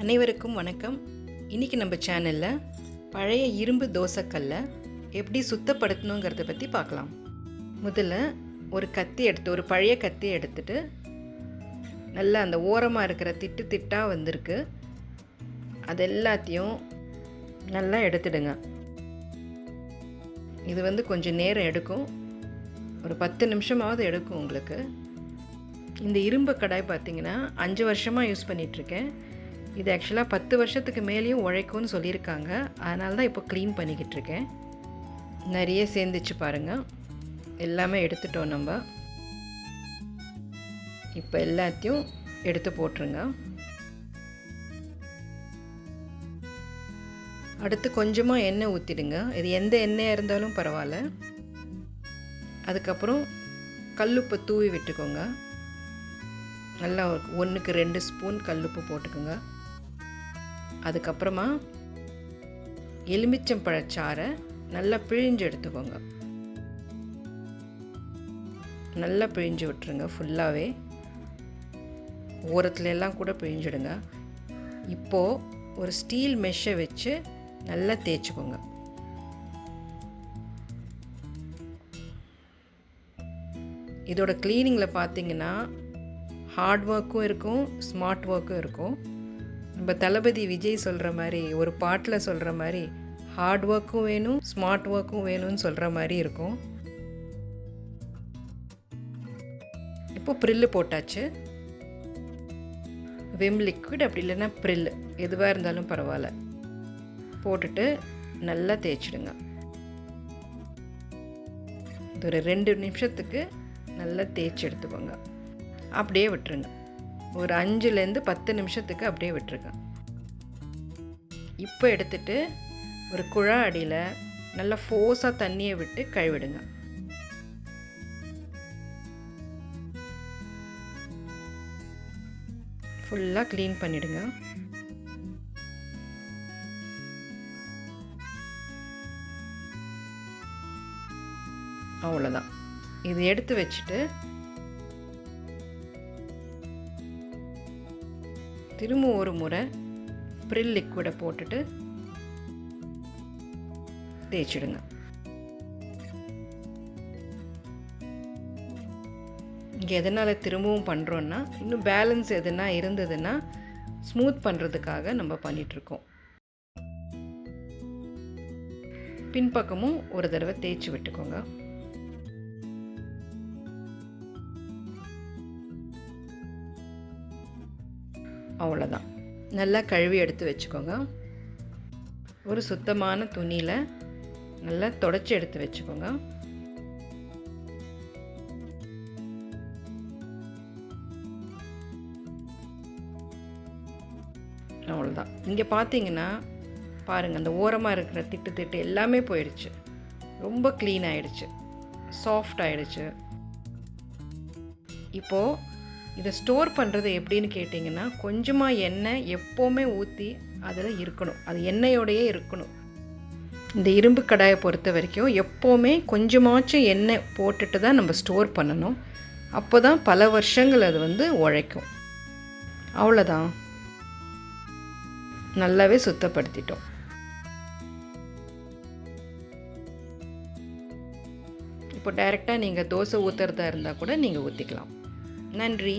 அனைவருக்கும் வணக்கம். இன்றைக்கி நம்ம சேனலில் பழைய இரும்பு தோசைக்கல்லை எப்படி சுத்தப்படுத்தணுங்கிறத பற்றி பார்க்கலாம். முதல்ல ஒரு பழைய கத்தி எடுத்துட்டு நல்லா அந்த ஓரமாக இருக்கிற திட்டாக வந்திருக்கு அது எல்லாத்தையும் நல்லா எடுத்துடுங்க. இது கொஞ்சம் நேரம் எடுக்கும், ஒரு 10 நிமிஷமாவது எடுக்கும் உங்களுக்கு. இந்த இரும்பு கடாய் பார்த்திங்கன்னா 5 வருஷமாக யூஸ் பண்ணிகிட்ருக்கேன். இது ஆக்சுவலாக 10 வருஷத்துக்கு மேலேயும் உழைக்கும்னு சொல்லியிருக்காங்க. அதனால தான் இப்போ க்ளீன் பண்ணிக்கிட்டு இருக்கேன். நிறைய சேர்ந்துச்சு பாருங்கள். எல்லாமே எடுத்துட்டோம் நம்ம. இப்போ எல்லாத்தையும் எடுத்து போட்டுருங்க. அடுத்து கொஞ்சமாக எண்ணெய் ஊற்றிடுங்க. இது எந்த எண்ணெயாக இருந்தாலும் பரவாயில்ல. அதுக்கப்புறம் கல்லுப்பை தூவி விட்டுக்கோங்க. நல்லா 1க்கு 2 ஸ்பூன் கல்லுப்பு போட்டுக்கோங்க. அதுக்கப்புறமா எலுமிச்சம்பழச்சாறை நல்லா பிழிஞ்சு எடுத்துக்கோங்க. நல்லா பிழிஞ்சு விட்டுருங்க ஃபுல்லாகவே. ஓரத்துல எல்லாம் கூட பிழிஞ்சிடுங்க. இப்போது ஒரு ஸ்டீல் மெஷ்ஷை வச்சு நல்லா தேய்ச்சிக்கோங்க. இதோட க்ளீனிங்கில் பார்த்தீங்கன்னா ஹார்ட் ஒர்க்கும் இருக்கும், ஸ்மார்ட் ஒர்க்கும் இருக்கும். நம்ம தளபதி விஜய் சொல்கிற மாதிரி, ஒரு பாட்டில் சொல்கிற மாதிரி, ஹார்ட் ஒர்க்கும் வேணும், ஸ்மார்ட் ஒர்க்கும் வேணும்னு சொல்கிற மாதிரி இருக்கும். இப்போ ப்ரில்லு போட்டாச்சு. விம் லிக்விட் அப்படி இல்லைன்னா ப்ரில்லு எதுவாக இருந்தாலும் பரவாயில்ல போட்டுட்டு நல்லா தேய்ச்சிடுங்க. இது ஒரு 2 நிமிஷத்துக்கு நல்லா தேய்ச்சி எடுத்துக்கோங்க. அப்படியே விட்டுருங்க. ஒரு 5லேருந்து 10 நிமிஷத்துக்கு அப்படியே விட்டுருங்க. இப்போ எடுத்துட்டு ஒரு குழா அடியில் நல்லா ஃபோர்ஸாக தண்ணியை விட்டு கழுவிடுங்க. ஃபுல்லாக க்ளீன் பண்ணிவிடுங்க. அவ்வளோதான். இது எடுத்து வச்சுட்டு திரும்ப ஒரு முறை ப்ரில் லிக்விடை போட்டுட்டு தேய்ச்சிடுங்க. இங்கே எதனால் திரும்பவும் பண்ணுறோன்னா, இன்னும் பேலன்ஸ் எதுனா இருந்ததுன்னா ஸ்மூத் பண்ணுறதுக்காக நம்ம பண்ணிகிட்ருக்கோம். பின்பக்கமும் ஒரு தடவை தேய்ச்சி விட்டுக்கோங்க. அவ்வளோதான். நல்லா கழுவி எடுத்து வச்சுக்கோங்க. ஒரு சுத்தமான துணியில் நல்லா தொடச்சி எடுத்து வச்சுக்கோங்க. அவ்வளோதான். இங்கே பார்த்தீங்கன்னா பாருங்கள், அந்த ஓரமாக இருக்கிற திட்டு எல்லாமே போயிடுச்சு. ரொம்ப க்ளீன் ஆகிடுச்சு, சாஃப்ட் ஆகிடுச்சு. இப்போது இதை ஸ்டோர் பண்ணுறது எப்படின்னு கேட்டிங்கன்னா, கொஞ்சமாக எண்ணெய் எப்போவுமே ஊற்றி அதில் இருக்கணும். அது எண்ணெயோடையே இருக்கணும். இந்த இரும்பு கடாயை பொறுத்த வரைக்கும் எப்போவுமே கொஞ்சமாச்சும் எண்ணெய் போட்டுட்டு தான் நம்ம ஸ்டோர் பண்ணணும். அப்போ தான் பல வருஷங்கள் அது உழைக்கும். அவ்வளோதான். நல்லாவே சுத்தப்படுத்திட்டோம். இப்போ டைரெக்டாக நீங்கள் தோசை ஊற்றுறதா இருந்தால் கூட நீங்கள் ஊற்றிக்கலாம். நன்றி.